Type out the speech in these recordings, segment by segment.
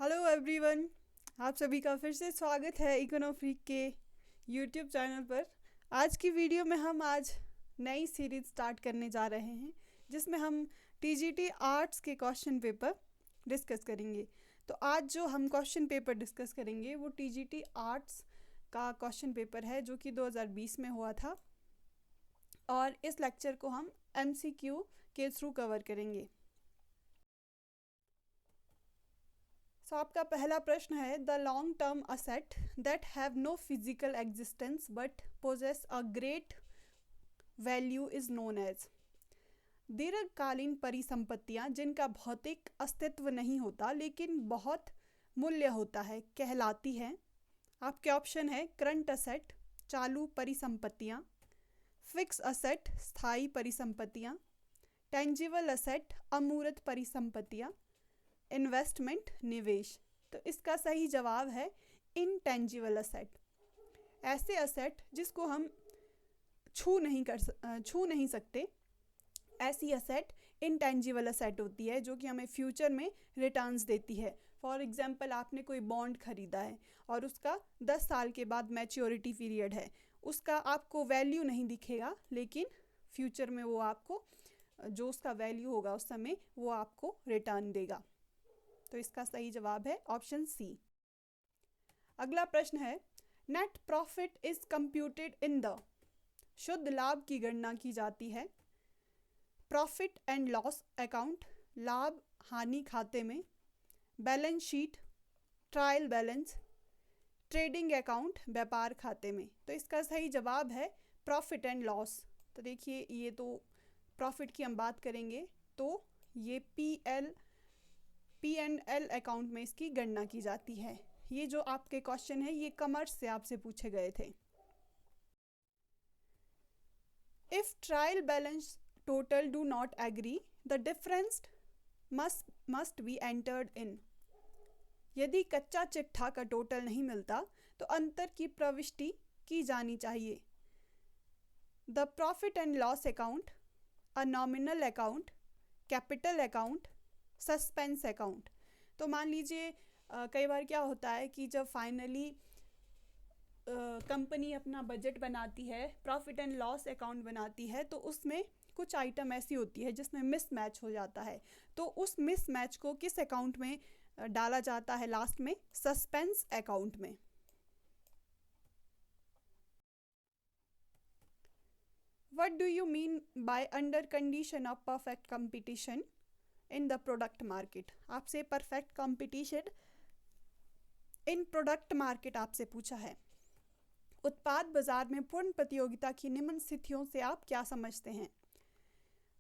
Hello everyone. आप सभी का फिर से स्वागत है इकोनॉफ्रीक के यूट्यूब चैनल पर। आज की वीडियो में हम आज नई सीरीज स्टार्ट करने जा रहे हैं जिसमें हम टीजीटी आर्ट्स के क्वेश्चन पेपर डिस्कस करेंगे। तो आज जो हम क्वेश्चन पेपर डिस्कस करेंगे वो टीजीटी आर्ट्स का क्वेश्चन पेपर है जो कि 2020 में हुआ था और इस लेक्चर को हम एमसीक्यू के थ्रू कवर करेंगे। आपका पहला प्रश्न है the long term asset that have no physical existence but possess a great value is known as. दीर्घकालीन परिसंपत्तियां जिनका भौतिक अस्तित्व नहीं होता लेकिन बहुत मूल्य होता है कहलाती हैं। आपके ऑप्शन है करंट असेट चालू परिसंपत्तियां, फिक्स असेट स्थायी परिसंपत्तियां, टेंजिबल असेट अमूर्त परिसंपत्तियां, इन्वेस्टमेंट निवेश। तो इसका सही जवाब है इनटेंजिबल असेट। ऐसे असेट जिसको हम छू नहीं सकते, ऐसी असेट इनटेंजिबल असेट होती है जो कि हमें फ्यूचर में रिटर्न्स देती है। फॉर एग्जांपल आपने कोई बॉन्ड खरीदा है और उसका 10 साल के बाद मैच्योरिटी पीरियड है, उसका आपको वैल्यू नहीं दिखेगा लेकिन फ्यूचर में वो आपको जो उसका वैल्यू होगा उस समय वो आपको रिटर्न देगा। तो इसका सही जवाब है ऑप्शन सी। अगला प्रश्न है net profit is computed in the. शुद्ध लाभ की गणना की जाती है प्रॉफिट एंड लॉस अकाउंट लाभ हानि खाते में, balance sheet, trial balance, trading account व्यापार खाते में। तो इसका सही जवाब है प्रॉफिट एंड लॉस। तो देखिए ये तो प्रॉफिट की हम बात करेंगे तो ये P&L अकाउंट में इसकी गणना की जाती है। ये जो आपके क्वेश्चन है ये कॉमर्स से आपसे पूछे गए थे। If trial balance total do not agree the difference must be entered in. यदि कच्चा चिट्ठा का टोटल नहीं मिलता तो अंतर की प्रविष्टि की जानी चाहिए। The profit and loss account, a nominal account, capital account, suspense account. तो मान लीजिए कई बार क्या होता है कि जब फाइनली कंपनी अपना बजट बनाती है, प्रॉफिट एंड लॉस अकाउंट बनाती है, तो उसमें कुछ आइटम ऐसी होती है जिसमें मिसमैच हो जाता है। तो उस मिसमैच को किस अकाउंट में डाला जाता है लास्ट में? सस्पेंस अकाउंट में। What do you mean by under condition of perfect competition in the product market? आपसे perfect competition in product market आपसे पूछा है। उत्पाद बाजार में पूर्ण प्रतियोगिता की निम्न स्थितियों से आप क्या समझते हैं?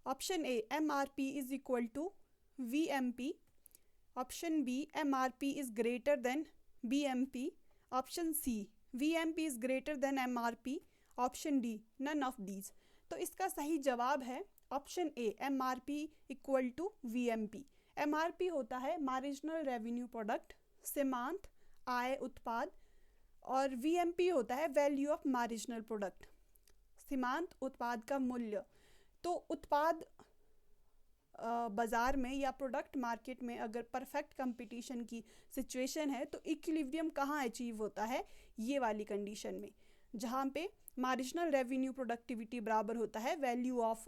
Option A MRP is equal to VMP, option B MRP is greater than BMP, option C VMP is greater than MRP, option D none of these. तो इसका सही जवाब है option A MRP equal to VMP। MRP होता है marginal revenue product, सीमांत आय उत्पाद, और VMP होता है वैल्यू ऑफ मार्जिनल प्रोडक्ट, सीमांत उत्पाद का मूल्य। तो उत्पाद बाजार में या प्रोडक्ट मार्केट में अगर परफेक्ट कंपटीशन की सिचुएशन है तो इक्विलिब्रियम कहाँ अचीव होता है? ये वाली कंडीशन में जहाँ पे मार्जिनल रेवेन्यू प्रोडक्टिविटी बराबर होता है वैल्यू ऑफ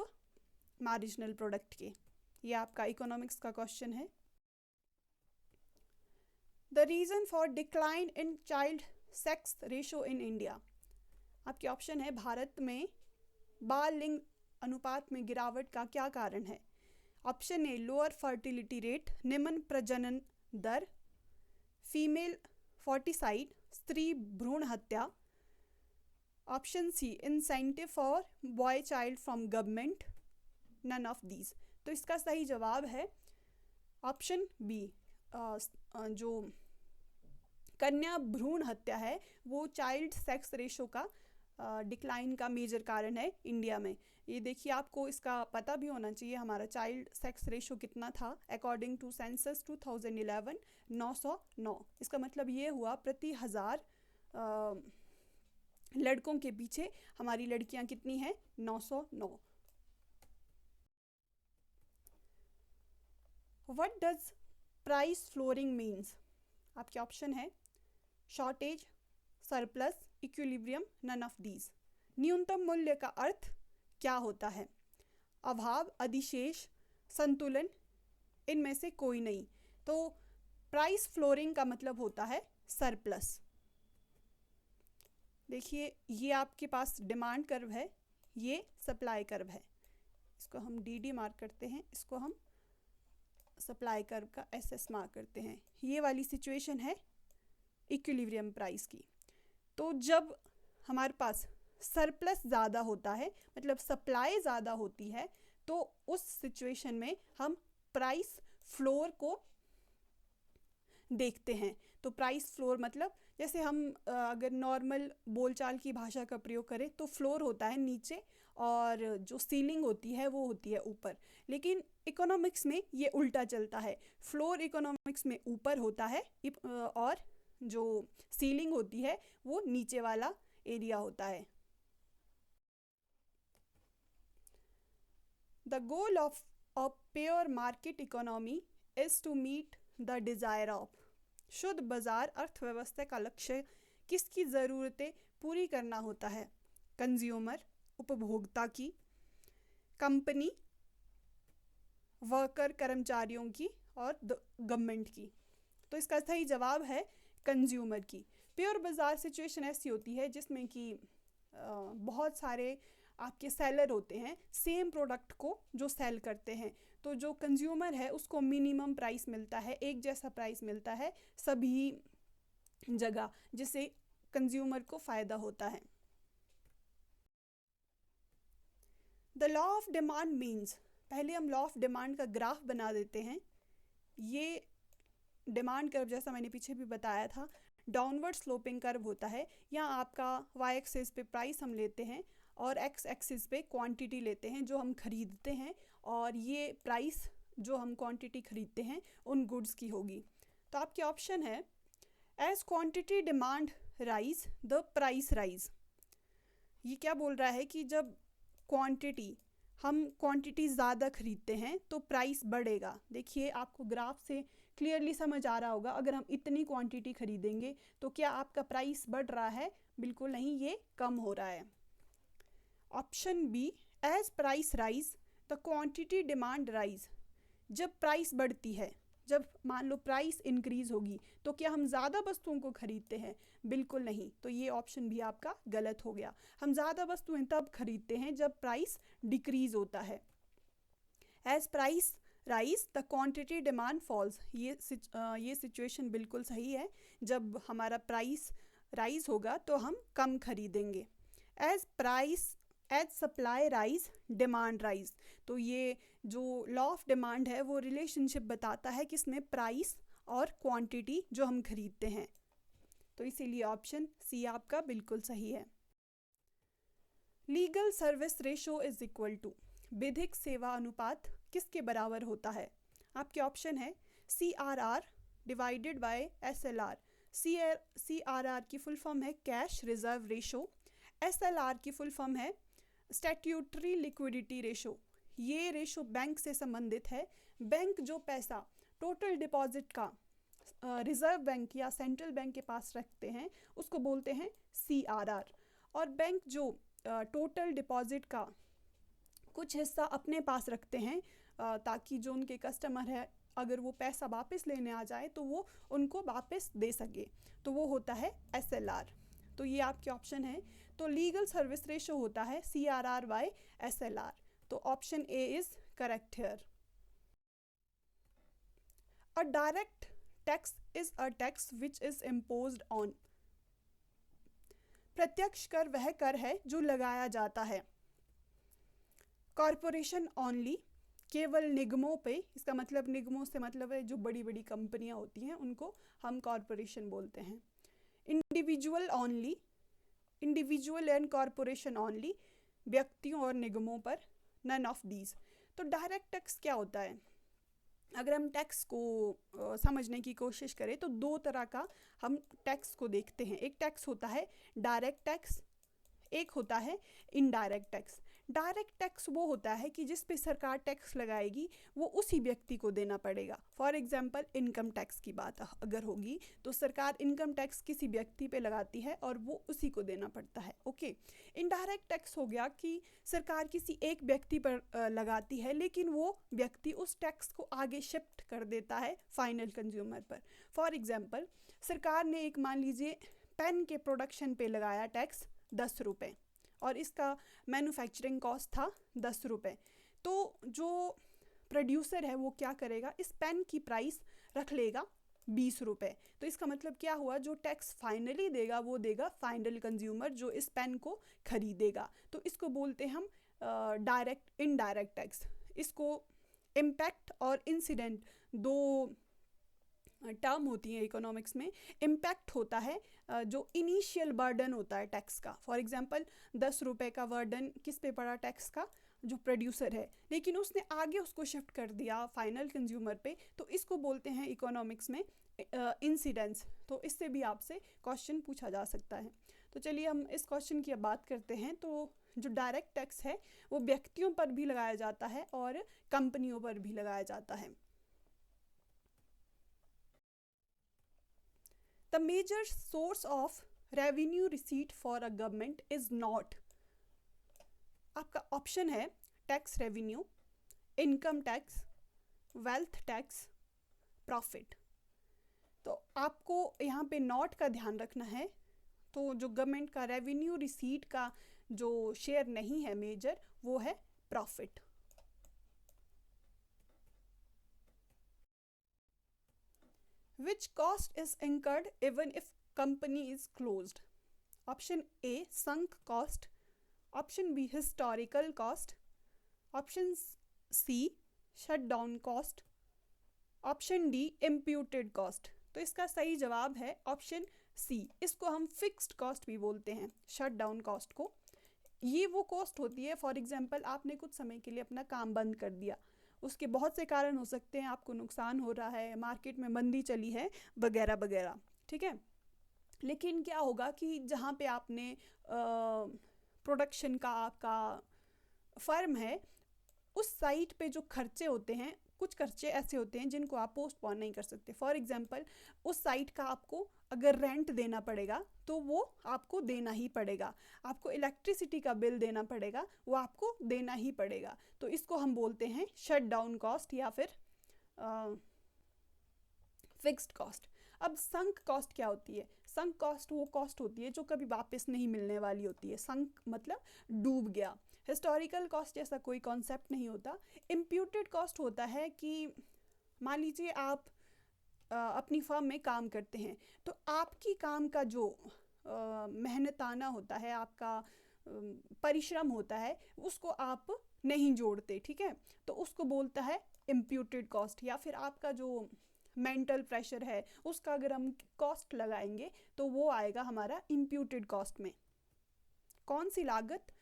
मार्जिनल प्रोडक्ट के। ये आपका इकोनॉमिक्स का क्वेश्चन है। The reason for decline in child sex ratio in India. आपके ऑप्शन है भारत में बाल लिंग अनुपात में गिरावट का क्या कारण है? Option A lower fertility rate, निम्न प्रजनन दर, फीमेल फोर्टिसाइड स्त्री भ्रूण हत्या, option C incentive for boy child from government, none of these. तो इसका सही जवाब है ऑप्शन बी। जो कन्या भ्रूण हत्या है वो चाइल्ड सेक्स रेशो का डिक्लाइन का मेजर कारण है इंडिया में। ये देखिए आपको इसका पता भी होना चाहिए हमारा चाइल्ड सेक्स रेशो कितना था अकॉर्डिंग टू सेंसस 2011, 909। इसका मतलब ये हुआ प्रति 1000 लड़कों के पीछे हमारी लड़कियां कितनी हैं? 909। What does price flooring means? आपके ऑप्शन है shortage, surplus, equilibrium, none of these. न्यूनतम मूल्य का अर्थ क्या होता है? अभाव, अधिशेष, संतुलन, इनमें से कोई नहीं। तो प्राइस फ्लोरिंग का मतलब होता है सरप्लस। देखिए ये आपके पास डिमांड कर्व है, ये सप्लाई कर्व है, इसको हम डी मार्क करते हैं, इसको हम सप्लाई कर्व का एस मार्क करते हैं। ये वाली सिचुएशन है इक्विलिब्रियम प्राइस की। तो जब हमारे पास सरप्लस ज़्यादा होता है, मतलब सप्लाई ज़्यादा होती है, तो उस सिचुएशन में हम प्राइस फ्लोर को देखते हैं। तो प्राइस फ्लोर मतलब जैसे हम अगर नॉर्मल बोलचाल की भाषा का प्रयोग करें तो फ्लोर होता है नीचे और जो सीलिंग होती है वो होती है ऊपर। लेकिन इकोनॉमिक्स में ये उल्टा चलता है, फ्लोर इकोनॉमिक्स में ऊपर होता है और जो सीलिंग होती है वो नीचे वाला एरिया होता है। The goal of a pure market economy is to meet the desire of. शुद्ध बाजार अर्थव्यवस्था का लक्ष्य किसकी ज़रूरतें पूरी करना होता है? कंज्यूमर, उपभोक्ता की, कंपनी, वर्कर कर्मचारियों की और गवर्नमेंट की। तो इसका सही जवाब है कंज्यूमर की। प्योर बाजार सिचुएशन ऐसी होती है जिसमें कि बहुत सारे आपके सेलर होते हैं सेम प्रोडक्ट को जो सेल करते हैं। तो जो कंज्यूमर है उसको मिनिमम प्राइस मिलता है, एक जैसा प्राइस मिलता है सभी जगह, जिससे कंज्यूमर को फ़ायदा होता है। The law of demand means, पहले हम लॉ ऑफ डिमांड का ग्राफ बना देते हैं। ये डिमांड कर्व जैसा मैंने पीछे भी बताया था डाउनवर्ड स्लोपिंग कर्व होता है। यहाँ आपका वाई एक्सिस पे प्राइस हम लेते हैं और एक्स एक्सिस पे क्वांटिटी लेते हैं जो हम खरीदते हैं, और ये प्राइस जो हम क्वांटिटी खरीदते हैं उन गुड्स की होगी। तो आपके ऑप्शन है as quantity demand rise the price rise. ये क्या बोल रहा है कि जब हम क्वांटिटी ज़्यादा खरीदते हैं तो प्राइस बढ़ेगा। देखिए आपको ग्राफ से क्लियरली समझ आ रहा होगा, अगर हम इतनी क्वांटिटी खरीदेंगे तो क्या आपका प्राइस बढ़ रहा है? बिल्कुल नहीं, ये कम हो रहा है। Option B as price rise the quantity demand rise. जब प्राइस बढ़ती है, जब मान लो प्राइस इंक्रीज होगी तो क्या हम ज़्यादा वस्तुओं को खरीदते हैं? बिल्कुल नहीं। तो ये ऑप्शन भी आपका गलत हो गया। हम ज़्यादा वस्तुएं तब खरीदते हैं जब प्राइस डिक्रीज होता है। As price rise the quantity demand falls, ये सिचुएशन बिल्कुल सही है। जब हमारा प्राइस राइज होगा तो हम कम खरीदेंगे। As supply rise demand rise. तो ये जो लॉ ऑफ डिमांड है वो रिलेशनशिप बताता है किसमें, प्राइस और क्वांटिटी जो हम खरीदते हैं। तो इसीलिए ऑप्शन सी आपका बिल्कुल सही है। Legal service ratio is equal to, विधिक सेवा अनुपात किसके बराबर होता है? आपके ऑप्शन है CRR divided by SLR। CRR की फुल फॉर्म है कैश रिजर्व रेशो, SLR की फुल फॉर्म है स्टैट्यूटरी लिक्विडिटी रेशो। ये रेशो बैंक से संबंधित है। बैंक जो पैसा टोटल डिपॉजिट का रिजर्व बैंक या सेंट्रल बैंक के पास रखते हैं उसको बोलते हैं CRR, और बैंक जो टोटल डिपॉजिट का कुछ हिस्सा अपने पास रखते हैं ताकि जो उनके कस्टमर है अगर वो पैसा वापस लेने आ जाए तो वो उनको वापस दे सके, तो वो होता है SLR। तो ये आपके ऑप्शन है। तो लीगल सर्विस रेशो होता है CRR बाय SLR। तो option A is correct here. A direct tax is a tax which is imposed on. प्रत्यक्ष कर वह कर है जो लगाया जाता है। कॉरपोरेशन ओनली, केवल निगमों पे, इसका मतलब निगमों से मतलब है जो बड़ी बड़ी कंपनियां होती हैं उनको हम कॉरपोरेशन बोलते हैं। Individual only, individual and corporation only, व्यक्तियों और निगमों पर, नन ऑफ दीज। तो डायरेक्ट टैक्स क्या होता है? अगर हम टैक्स को समझने की कोशिश करें तो दो तरह का हम टैक्स को देखते हैं। एक टैक्स होता है डायरेक्ट टैक्स, एक होता है इनडायरेक्ट टैक्स। डायरेक्ट टैक्स वो होता है कि जिस पे सरकार टैक्स लगाएगी वो उसी व्यक्ति को देना पड़ेगा। फॉर एग्जांपल इनकम टैक्स की बात अगर होगी तो सरकार इनकम टैक्स किसी व्यक्ति पे लगाती है और वो उसी को देना पड़ता है। ओके, इनडायरेक्ट टैक्स हो गया कि सरकार किसी एक व्यक्ति पर लगाती है लेकिन वो व्यक्ति उस टैक्स को आगे शिफ्ट कर देता है फाइनल कंज्यूमर पर। फॉर एग्जांपल सरकार ने एक मान लीजिए पेन के प्रोडक्शन पे लगाया टैक्स 10 रुपये और इसका मैन्युफैक्चरिंग कॉस्ट था 10 रुपये, तो जो प्रोड्यूसर है वो क्या करेगा, इस पेन की प्राइस रख लेगा 20 रुपये। तो इसका मतलब क्या हुआ, जो टैक्स फाइनली देगा वो देगा फाइनल कंज्यूमर जो इस पेन को खरीदेगा। तो इसको बोलते हैं हम डायरेक्ट इनडायरेक्ट टैक्स। इसको इम्पैक्ट और इंसिडेंट दो टर्म होती है इकोनॉमिक्स में। इम्पैक्ट होता है जो इनिशियल बर्डन होता है टैक्स का। फॉर एग्जांपल 10 रुपये का बर्डन किस पे पड़ा टैक्स का, जो प्रोड्यूसर है, लेकिन उसने आगे उसको शिफ्ट कर दिया फाइनल कंज्यूमर पे, तो इसको बोलते हैं इकोनॉमिक्स में इंसिडेंस। तो इससे भी आपसे क्वेश्चन पूछा जा सकता है। तो चलिए हम इस क्वेश्चन की अब बात करते हैं। तो जो डायरेक्ट टैक्स है वो व्यक्तियों पर भी लगाया जाता है और कंपनियों पर भी लगाया जाता है। The major source of revenue receipt for a government is not, आपका ऑप्शन है tax revenue, income tax, wealth tax, profit. तो आपको यहाँ पे नॉट का ध्यान रखना है। तो जो गवर्नमेंट का रेवेन्यू रिसीट का जो शेयर नहीं है मेजर, वो है profit. Which cost is incurred even if company is closed? Option A sunk cost, option B historical cost, option C shutdown cost, option D imputed cost। तो इसका सही जवाब है ऑप्शन सी। इसको हम फिक्स्ड कॉस्ट भी बोलते हैं, शट डाउन कॉस्ट को। ये वो कॉस्ट होती है, फॉर एग्जांपल आपने कुछ समय के लिए अपना काम बंद कर दिया, उसके बहुत से कारण हो सकते हैं, आपको नुकसान हो रहा है, मार्केट में मंदी चली है वगैरह वगैरह, ठीक है। लेकिन क्या होगा कि जहाँ पे आपने प्रोडक्शन का आपका फर्म है, उस साइट पे जो खर्चे होते हैं, कुछ खर्चे ऐसे होते हैं जिनको आप पोस्टपोन नहीं कर सकते। फॉर एग्जांपल उस साइट का आपको अगर रेंट देना पड़ेगा तो वो आपको देना ही पड़ेगा, आपको इलेक्ट्रिसिटी का बिल देना पड़ेगा, वो आपको देना ही पड़ेगा। तो इसको हम बोलते हैं शट डाउन कॉस्ट या फिर फिक्स्ड कॉस्ट। अब संक कॉस्ट क्या होती है? संक कॉस्ट वो कॉस्ट होती है जो कभी वापस नहीं मिलने वाली होती है। संक मतलब डूब गया। हिस्टोरिकल कॉस्ट जैसा कोई कॉन्सेप्ट नहीं होता। इम्प्यूटेड कॉस्ट होता है कि मान लीजिए आप अपनी फर्म में काम करते हैं, तो आपकी काम का जो मेहनताना होता है, आपका परिश्रम होता है, उसको आप नहीं जोड़ते, ठीक है, तो उसको बोलता है इम्प्यूटेड कॉस्ट। या फिर आपका जो मेंटल प्रेशर है उसका अगर हम कॉस्ट लगाएंगे तो वो आएगा हमारा इम्प्यूटेड कॉस्ट में। कौन सी लागत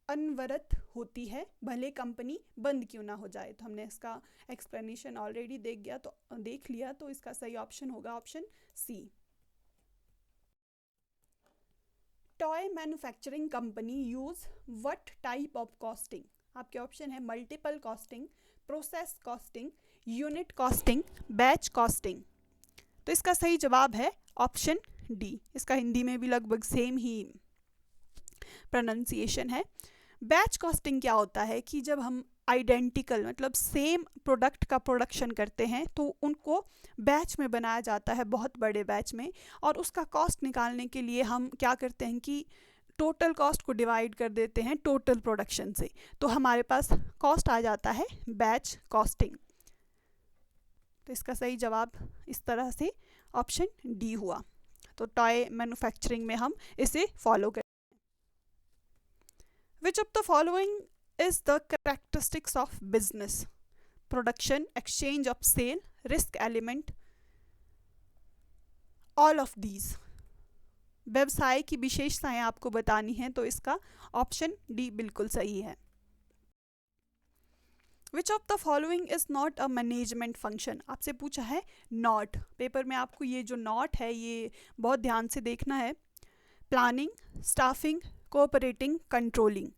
अनवरत होती है भले कंपनी बंद क्यों ना हो जाए? तो हमने इसका एक्सप्लेनेशन ऑलरेडी देख लिया, तो इसका सही ऑप्शन होगा option C. Toy manufacturing company use what type of costing? आपके ऑप्शन है multiple costing, process costing, unit costing, batch costing. तो इसका सही जवाब है ऑप्शन डी। इसका हिंदी में भी लगभग सेम ही प्रोनाउंसिएशन है। बैच कॉस्टिंग क्या होता है कि जब हम आइडेंटिकल मतलब सेम प्रोडक्ट का प्रोडक्शन करते हैं तो उनको बैच में बनाया जाता है, बहुत बड़े बैच में, और उसका कॉस्ट निकालने के लिए हम क्या करते हैं कि टोटल कॉस्ट को डिवाइड कर देते हैं टोटल प्रोडक्शन से, तो हमारे पास कॉस्ट आ जाता है बैच कॉस्टिंग। तो इसका सही जवाब इस तरह से ऑप्शन डी हुआ। तो टॉय मैन्युफैक्चरिंग में हम इसे फॉलो करते हैं। Which of the following is the characteristics of business? Production, exchange of sale, risk element, all of these। व्यवसाय की विशेषताएं आपको बतानी हैं, तो इसका ऑप्शन डी बिल्कुल सही है। Which of the following is not a management function? आपसे पूछा है नॉट। पेपर में आपको ये जो नॉट है ये बहुत ध्यान से देखना है। Planning, staffing, cooperating, controlling.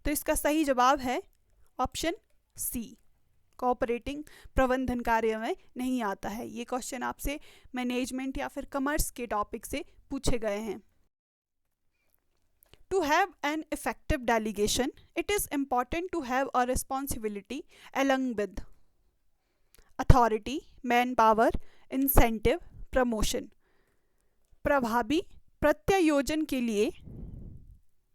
तो इसका सही जवाब है ऑप्शन सी, कोऑपरेटिंग प्रबंधन कार्य में नहीं आता है। ये क्वेश्चन आपसे मैनेजमेंट या फिर कॉमर्स के टॉपिक से पूछे गए हैं। To have an effective delegation, it is important to have a responsibility along with authority, manpower, incentive, promotion. प्रभावी प्रत्यायोजन के लिए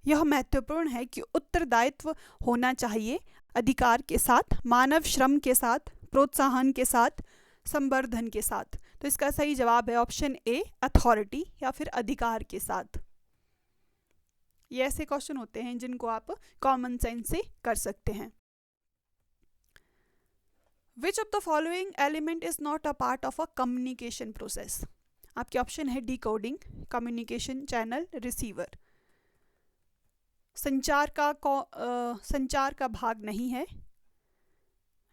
यह महत्वपूर्ण है कि उत्तरदायित्व होना चाहिए, अधिकार के साथ, मानव श्रम के साथ, प्रोत्साहन के साथ, संवर्धन के साथ। तो इसका सही जवाब है ऑप्शन ए, अथॉरिटी या फिर अधिकार के साथ। ये ऐसे क्वेश्चन होते हैं जिनको आप कॉमन सेंस से कर सकते हैं। विच of the following element is not a part of a communication process? आपके ऑप्शन है डिकोडिंग, कम्युनिकेशन चैनल, रिसीवर। संचार का भाग नहीं है।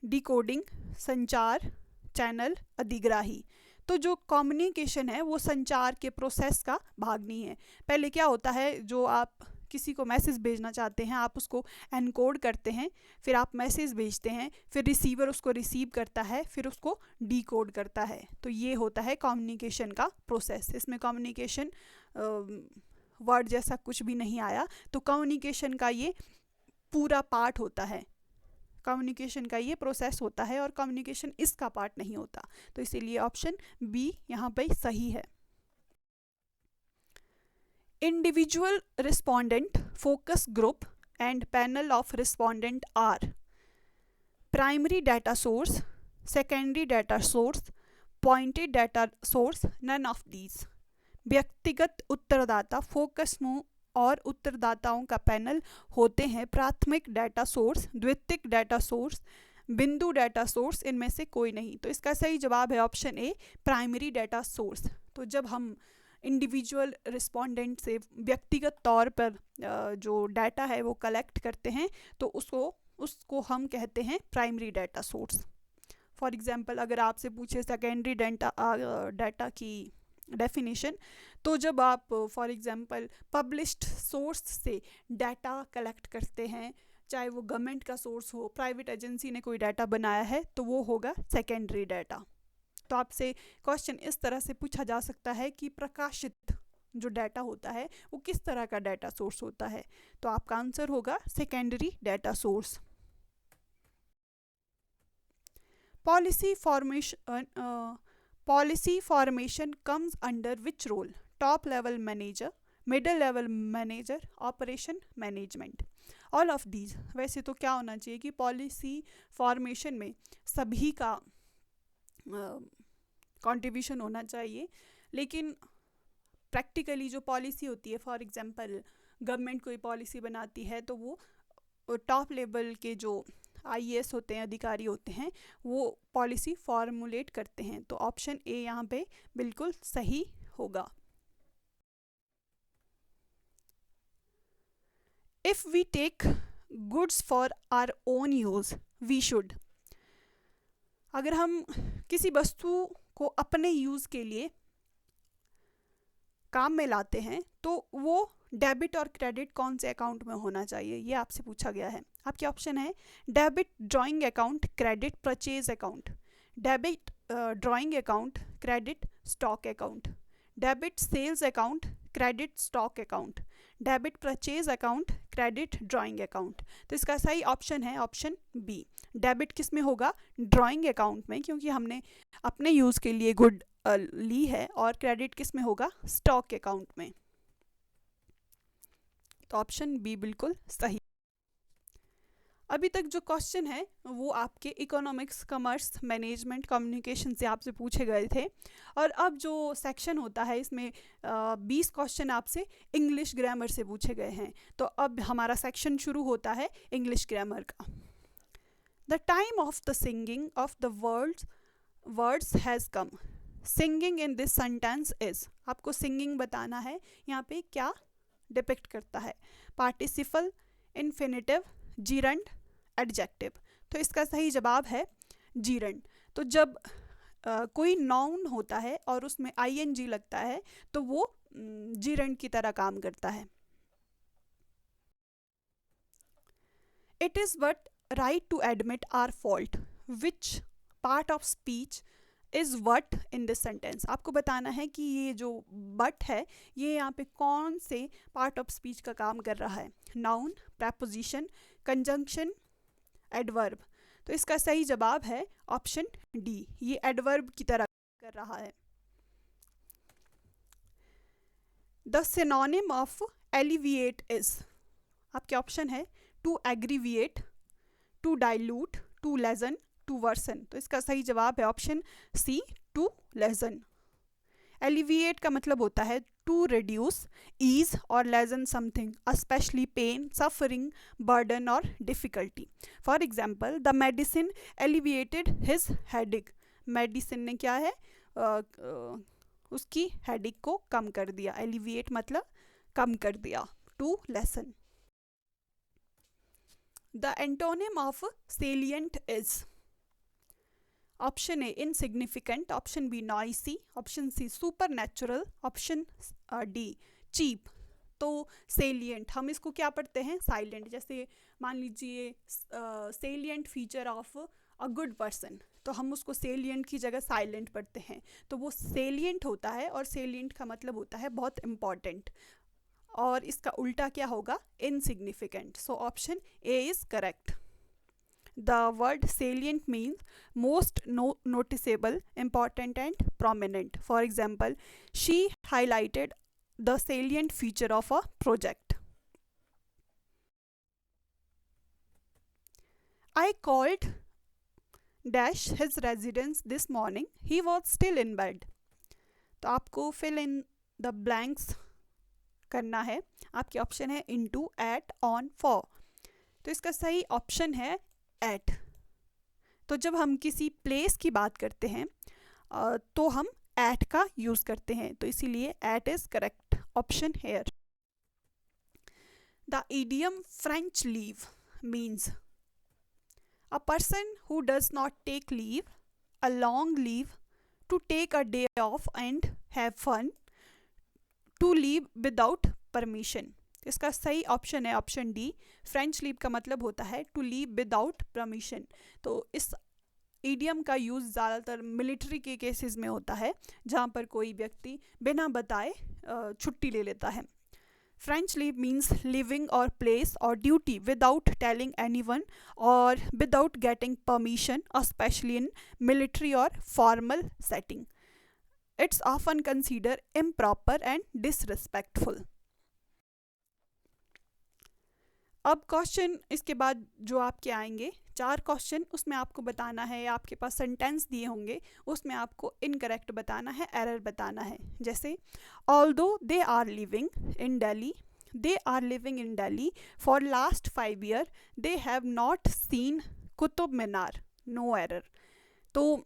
डिकोडिंग, संचार, चैनल, अधिग्राही। तो जो कम्युनिकेशन है वो संचार के प्रोसेस का भाग नहीं है। पहले क्या होता है, जो आप किसी को मैसेज भेजना चाहते हैं आप उसको एनकोड करते हैं, फिर आप मैसेज भेजते हैं, फिर रिसीवर उसको रिसीव करता है, फिर उसको डीकोड करता है। तो ये होता है कम्युनिकेशन का प्रोसेस। इसमें कम्युनिकेशन वर्ड जैसा कुछ भी नहीं आया, तो कम्युनिकेशन का ये पूरा पार्ट होता है, कम्युनिकेशन का ये प्रोसेस होता है और कम्युनिकेशन इसका पार्ट नहीं होता। तो इसीलिए ऑप्शन बी यहाँ पे सही है। Individual respondent, focus group and panel of respondent are primary data source, secondary data source, pointed data source, none of these. व्यक्तिगत उत्तरदाता, फोकस समूह और उत्तरदाताओं का पैनल होते हैं प्राथमिक डाटा सोर्स, द्वितीयक डाटा सोर्स, बिंदु डाटा सोर्स, इनमें से कोई नहीं। तो इसका सही जवाब है ऑप्शन ए, प्राइमरी डाटा सोर्स। तो जब हम इंडिविजुअल रिस्पोंडेंट से व्यक्तिगत तौर पर जो डाटा है वो कलेक्ट करते हैं तो उसको हम कहते हैं primary data source. For example अगर आपसे पूछे सेकेंडरी डाटा की डेफिनेशन, तो जब आप फॉर एग्जांपल पब्लिश्ड सोर्स से डाटा कलेक्ट करते हैं, चाहे वो गवर्नमेंट का सोर्स हो, प्राइवेट एजेंसी ने कोई डाटा बनाया है, तो वो होगा सेकेंडरी डाटा। तो आपसे क्वेश्चन इस तरह से पूछा जा सकता है कि प्रकाशित जो डाटा होता है वो किस तरह का डाटा सोर्स होता है, तो आपका आंसर होगा secondary data source. Policy formation comes under which role? Top level manager, middle level manager, operation management, all of these। वैसे तो क्या होना चाहिए कि पॉलिसी फॉर्मेशन में सभी का कंट्रीब्यूशन होना चाहिए, लेकिन प्रैक्टिकली जो पॉलिसी होती है, फॉर एग्जांपल गवर्नमेंट कोई पॉलिसी बनाती है तो वो टॉप लेवल के जो IAS होते हैं, अधिकारी होते हैं, वो पॉलिसी फॉर्मुलेट करते हैं। तो ऑप्शन ए यहाँ पे बिल्कुल सही होगा। If we take goods for our own use we should, अगर हम किसी वस्तु को अपने यूज के लिए काम में लाते हैं तो वो डेबिट और क्रेडिट कौन से अकाउंट में होना चाहिए, ये आपसे पूछा गया है। आपके ऑप्शन है debit drawing account, credit purchase account, debit drawing account, credit stock account, debit sales account, credit stock account, debit purchase account, credit drawing account. तो इसका सही ऑप्शन है ऑप्शन बी। डेबिट किस में होगा? ड्राइंग अकाउंट में, क्योंकि हमने अपने यूज़ के लिए गुड ली है, और क्रेडिट किस में होगा? स्टॉक अकाउंट में। तो ऑप्शन बी बिल्कुल सही। अभी तक जो क्वेश्चन है वो आपके इकोनॉमिक्स, कॉमर्स, मैनेजमेंट, कम्युनिकेशन से आपसे पूछे गए थे, और अब जो सेक्शन होता है इसमें 20 क्वेश्चन आपसे इंग्लिश ग्रामर से पूछे गए हैं। तो अब हमारा सेक्शन शुरू होता है इंग्लिश ग्रामर का। The time of the singing of the words has come. Singing in this sentence is, आपको सिंगिंग बताना है, यहाँ पे क्या डिपिक्ट करता है? Participle, infinitive, gerund, adjective. तो इसका सही जवाब है जीरंड। तो जब कोई नाउन होता है और उसमें ING लगता है तो वो जीरंड की तरह काम करता है। It is but right to admit our fault, which part of speech is what in this sentence. आपको बताना है कि ये जो बट है ये यहाँ पे कौन से पार्ट ऑफ स्पीच का काम कर रहा है, नाउन, प्रपोजिशन, कंजंक्शन, एडवर्ब। तो इसका सही जवाब है ऑप्शन डी, ये एडवर्ब की तरह कर रहा है। The synonym of alleviate is, आपके ऑप्शन है to aggravate, to dilute, to lessen, to worsen. तो इसका सही जवाब है option C, to lessen. Alleviate का मतलब होता है टू रिड्यूस, ईज और lessen something, specially pain, suffering, burden और difficulty. For example, the medicine alleviated his headache. Medicine ने क्या है उसकी हेडेक को कम कर दिया। एलिविएट मतलब कम कर दिया। To lessen. The antonym of salient is, option A insignificant, option B noisy, option C super natural, option D cheap. तो सेलिएंट हम इसको क्या पढ़ते हैं, साइलेंट। जैसे मान लीजिए salient feature of a good person, तो हम उसको सेलिएंट की जगह साइलेंट पढ़ते हैं। तो वो सेलिएंट होता है और सेलिएंट का मतलब होता है बहुत इम्पॉर्टेंट, और इसका उल्टा क्या होगा, insignificant. So option A is correct. The word salient means most noticeable, important and prominent. For example, she highlighted the salient feature of a project. I called dash his residence this morning. He was still in bed. तो आपको fill in the blanks करना है। आपके option है into, at, on, for। तो इसका सही option है एट। तो जब हम किसी प्लेस की बात करते हैं तो हम एट का यूज़ करते हैं, तो इसीलिए it is correct option here. The idiom French leave means a person who does not take leave, a long leave, to take a day off and have fun, to leave without permission. इसका सही option है option D, French leave का मतलब होता है to leave without permission. तो इस idiom का यूज़ ज़्यादातर मिलिट्री के केसेस में होता है, जहाँ पर कोई व्यक्ति बिना बताए छुट्टी ले लेता है। फ्रेंच लीव मीन्स लिविंग और प्लेस और ड्यूटी विदाउट टेलिंग एनीवन और without getting permission, specially in military और formal setting. It's often consider improper and disrespectful. अब क्वेश्चन इसके बाद जो आपके आएंगे 4 क्वेश्चन, उसमें आपको बताना है, आपके पास सेंटेंस दिए होंगे, उसमें आपको इनकरेक्ट बताना है, एरर बताना है। जैसे although they are living in Delhi, they are living in Delhi for last 5 year, they have not seen Qutub Minar, no error. तो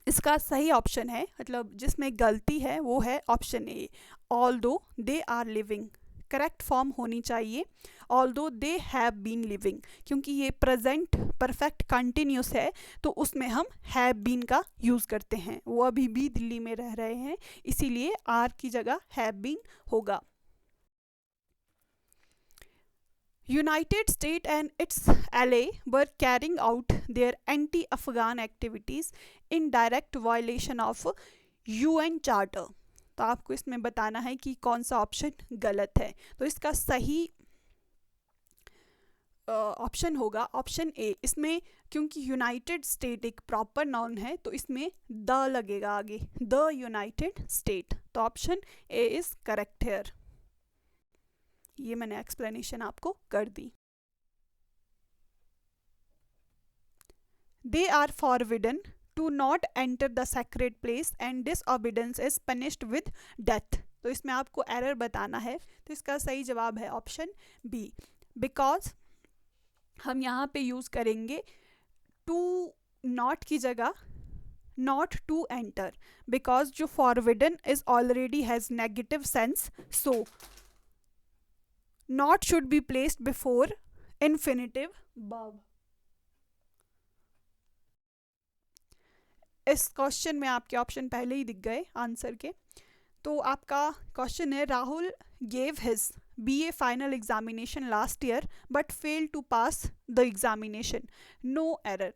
इसका सही ऑप्शन है, मतलब जिसमें गलती है वो है option A, although they are living. Correct form होनी चाहिए although they have been living, क्योंकि ये प्रेजेंट परफेक्ट कंटिन्यूस है, तो उसमें हम हैव बीन का यूज़ करते हैं। वो अभी भी दिल्ली में रह रहे हैं, इसीलिए आर की जगह हैव बीन होगा। United States and its ally were carrying out their anti-Afghan activities in direct violation of UN Charter। तो आपको इसमें बताना है कि कौन सा ऑप्शन गलत है। तो इसका सही ऑप्शन होगा ऑप्शन ए। इसमें क्योंकि यूनाइटेड स्टेट एक प्रॉपर नाउन है, तो इसमें द लगेगा आगे, द यूनाइटेड स्टेट। तो option A is correct here. ये मैंने एक्सप्लेनेशन आपको कर दी। They are forbidden to not enter the sacred place and disobedience is punished with death. तो इसमें आपको एरर बताना है, तो इसका सही जवाब है ऑप्शन बी, बिकॉज हम यहाँ पे यूज़ करेंगे टू नॉट की जगह नॉट टू एंटर, बिकॉज जो forbidden is already has negative sense, so not should be placed before infinitive verb. इस क्वेश्चन में आपके ऑप्शन पहले ही दिख गए आंसर के। तो आपका क्वेश्चन है Rahul gave his BA final examination last year but failed to pass the examination. No error.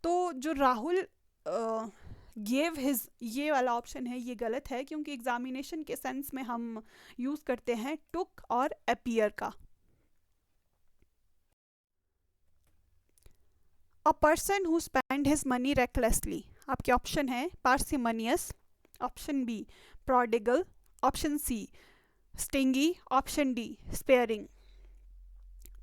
तो जो राहुल गिव हिज, ये वाला ऑप्शन है, ये गलत है क्योंकि एग्जामिनेशन के सेंस में हम यूज़ करते हैं टुक और अपीयर का. A person who spend his money recklessly. आपके ऑप्शन है parsimonious, option B prodigal, option C stingy, option D sparing.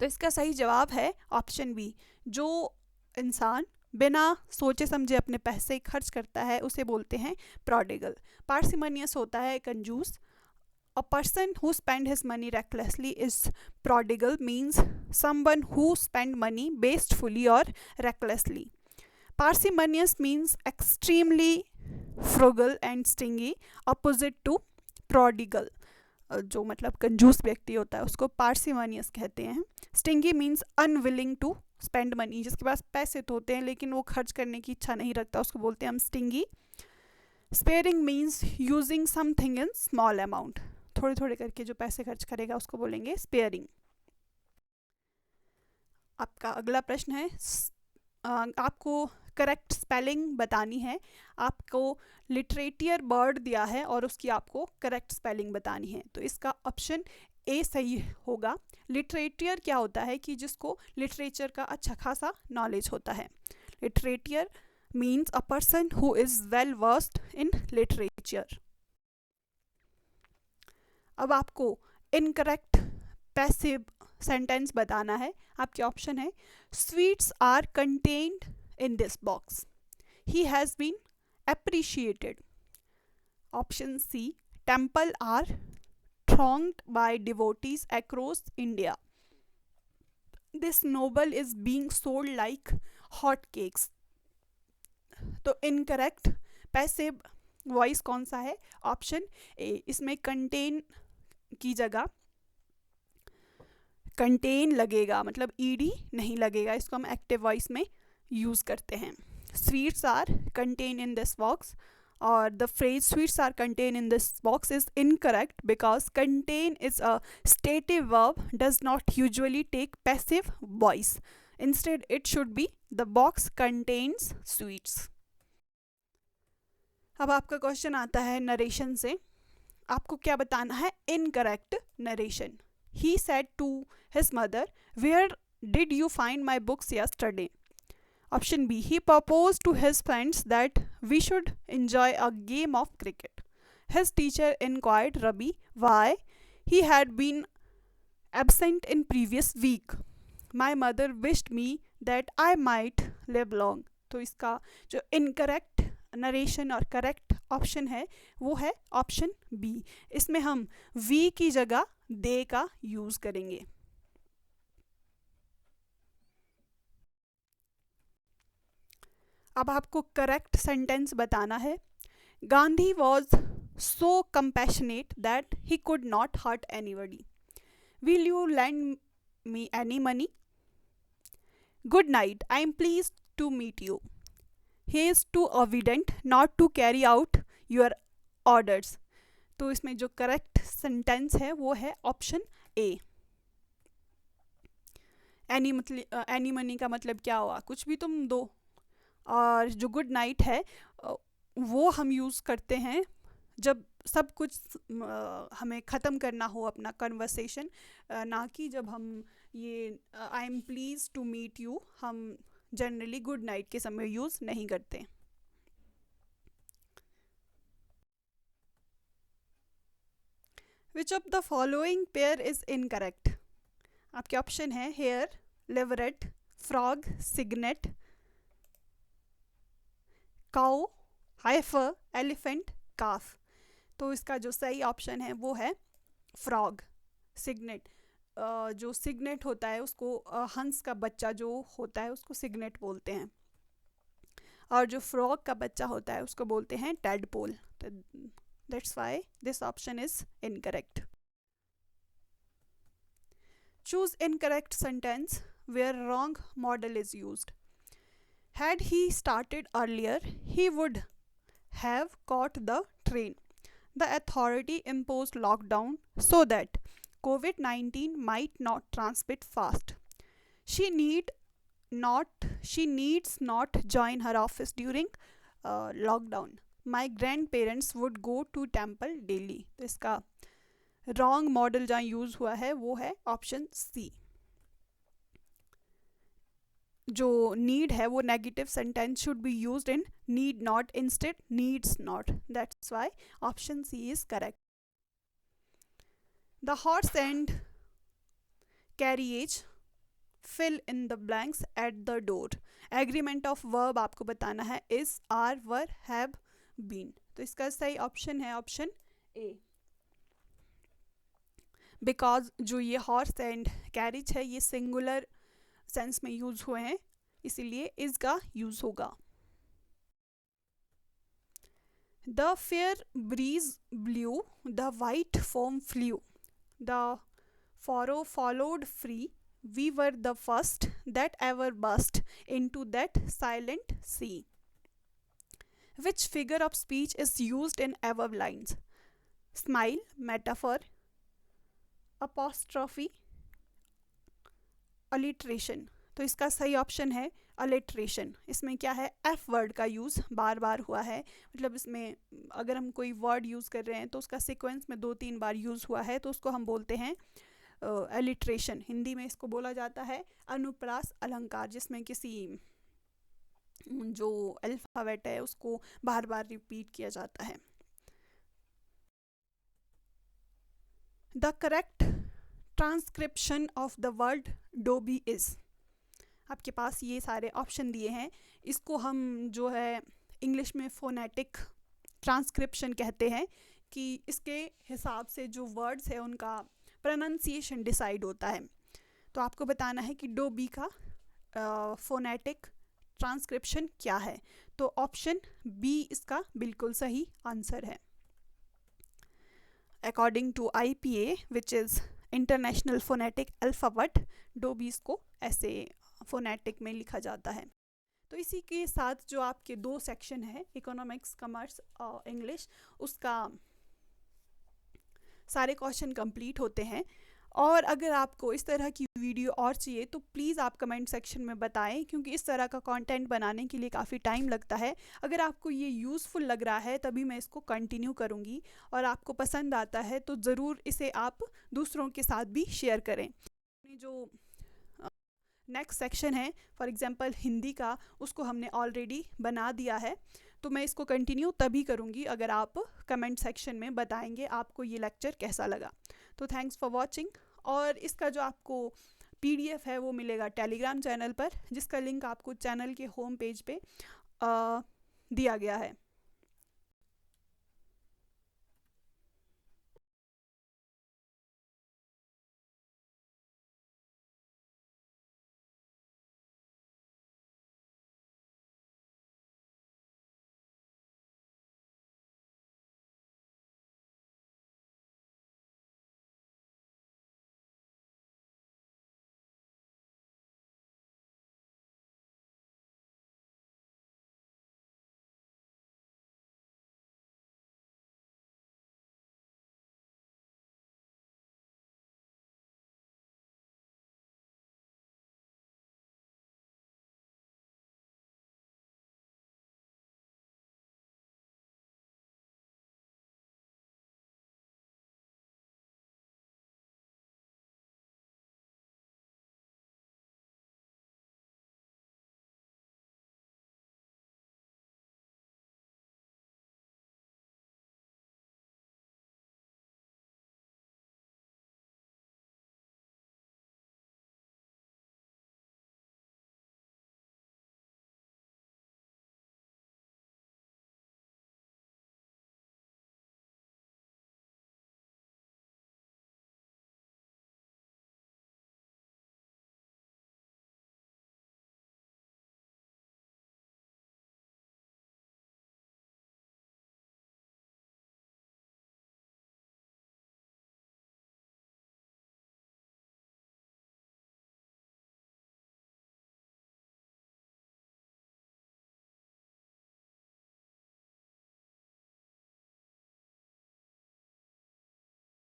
तो इसका सही जवाब है ऑप्शन बी. जो इंसान बिना सोचे समझे अपने पैसे खर्च करता है उसे बोलते हैं प्रोडिगल. पार्सिमनियस होता है कंजूस. A person who spend his money recklessly is prodigal, means someone who spend money wastefully or recklessly. Parsimonious means extremely frugal and stingy, opposite to prodigal. जो मतलब कंजूस व्यक्ति होता है उसको पार्सिमोनियस कहते हैं. Stingy means unwilling to spend money, जिसके पास पैसे तो होते हैं लेकिन वो खर्च करने की इच्छा नहीं रखता, उसको बोलते हैं हम stingy. Sparing means using something in small amount, थोड़े थोड़े करके जो पैसे खर्च करेगा उसको बोलेंगे स्पेयरिंग. आपका अगला प्रश्न है, आपको करेक्ट स्पेलिंग बतानी है. आपको लिटरेटियर वर्ड दिया है और उसकी आपको करेक्ट स्पेलिंग बतानी है. तो इसका ऑप्शन ए सही होगा. लिटरेटियर क्या होता है कि जिसको लिटरेचर का अच्छा खासा नॉलेज होता है. Litterateur means a person who is well versed in literature. अब आपको इनकरेक्ट पैसिव सेंटेंस बताना है. आपके ऑप्शन है sweets are contained in this box, he has been appreciated. Option C, temple are thronged by devotees across India. This novel is being sold like hotcakes. तो incorrect passive voice कौन सा है? Option A. इसमें contain की जगह contain लगेगा, मतलब ED नहीं लगेगा, इसको हम एक्टिव वॉइस में यूज़ करते हैं. Sweets are contained in this box, or the phrase sweets are contained in this box is incorrect because contain is a stative verb, does not usually take passive voice. Instead it should be the box contains sweets. अब आपका question आता है narration से. आपको क्या बताना है? Incorrect narration. He said to his mother, where did you find my books yesterday? Option B, he proposed to his friends that we should enjoy a game of cricket. His teacher inquired Rabi why he had been absent in previous week. My mother wished me that I might live long. तो इसका जो incorrect narration और correct option है वो है option B. इसमें हम we की जगह दे का यूज़ करेंगे. अब आपको करेक्ट सेंटेंस बताना है. Gandhi was so compassionate that he could not hurt anybody. Will you lend me any money? Good night, I am please to meet you. He is too obedient not to carry out your orders. तो इसमें जो correct sentence है वो है option ए. Any money का मतलब क्या हुआ? कुछ भी तुम दो. और जो गुड नाइट है वो हम यूज़ करते हैं जब सब कुछ हमें ख़त्म करना हो अपना कन्वर्सेशन, ना कि जब हम ये I am please to meet you हम जनरली गुड नाइट के समय यूज़ नहीं करते. Which of the following pair is incorrect? आपके ऑप्शन है here, leveret, frog, cygnet, cow, heifer, elephant, calf. तो इसका जो सही ऑप्शन है वो है फ्रॉग. सिग्नेट, जो सिग्नेट होता है उसको हंस का बच्चा जो होता है उसको सिग्नेट बोलते हैं, और जो फ्रॉग का बच्चा होता है उसको बोलते हैं टैडपोल. तो that's why this option is incorrect. Choose incorrect sentence where wrong modal is used. Had he started earlier, he would have caught the train. The authority imposed lockdown so that COVID-19 might not transmit fast. She need she needs not join her office during lockdown. My grandparents would go to temple daily. तो इसका wrong model जहाँ use हुआ है वो है option सी. जो need है वो negative sentence should be used in need not instead needs not. That's why option C is correct. The horse and carriage fill in the blanks at the door. Agreement of verb आपको बताना है is, are, were, have, been. तो इसका सही option है option A. Because जो ये horse and carriage है ये सिंगुलर सेंस में यूज हुए हैं, इसीलिए इज का यूज होगा. The fair breeze blew, the white foam flew, the furrow followed free, we were the first that ever burst into that silent sea. Which figure of speech is used in above lines? Smile, metaphor, apostrophe, alliteration. तो इसका सही option है alliteration. इसमें क्या है, F word का use बार बार हुआ है. मतलब इसमें अगर हम कोई वर्ड यूज़ कर रहे हैं तो उसका सीक्वेंस में 2-3 बार यूज़ हुआ है तो उसको हम बोलते हैं एलिट्रेशन. हिंदी में इसको बोला जाता है अनुप्रास अलंकार, जिसमें किसी जो अल्फाबेट है उसको बार बार रिपीट किया जाता है. The correct transcription of the word Dobby is. आपके पास ये सारे ऑप्शन दिए हैं. इसको हम जो है इंग्लिश में फोनेटिक ट्रांसक्रिप्शन कहते हैं कि इसके हिसाब से जो वर्ड्स है उनका प्रोनाउंसिएशन डिसाइड होता है. तो आपको बताना है कि डोबी का फोनेटिक ट्रांसक्रिप्शन क्या है. तो ऑप्शन बी इसका बिल्कुल सही आंसर है. According to IPA which is international phonetic alphabet, डोबीज को ऐसे फोनेटिक में लिखा जाता है. तो इसी के साथ जो आपके 2 सेक्शन है इकोनॉमिक्स, कॉमर्स और इंग्लिश, उसका सारे क्वेश्चन कंप्लीट होते हैं. और अगर आपको इस तरह की वीडियो और चाहिए तो प्लीज़ आप कमेंट सेक्शन में बताएं, क्योंकि इस तरह का कंटेंट बनाने के लिए काफ़ी टाइम लगता है. अगर आपको ये यूज़फुल लग रहा है तभी मैं इसको कंटिन्यू करूँगी, और आपको पसंद आता है तो ज़रूर इसे आप दूसरों के साथ भी शेयर करें. जो नेक्स्ट सेक्शन है फॉर एग्जांपल हिंदी का, उसको हमने ऑलरेडी बना दिया है, तो मैं इसको कंटिन्यू तभी करूँगी अगर आप कमेंट सेक्शन में बताएंगे आपको ये लेक्चर कैसा लगा. तो थैंक्स फॉर वॉचिंग. और इसका जो आपको PDF है वो मिलेगा टेलीग्राम चैनल पर, जिसका लिंक आपको चैनल के होम पेज पे दिया गया है.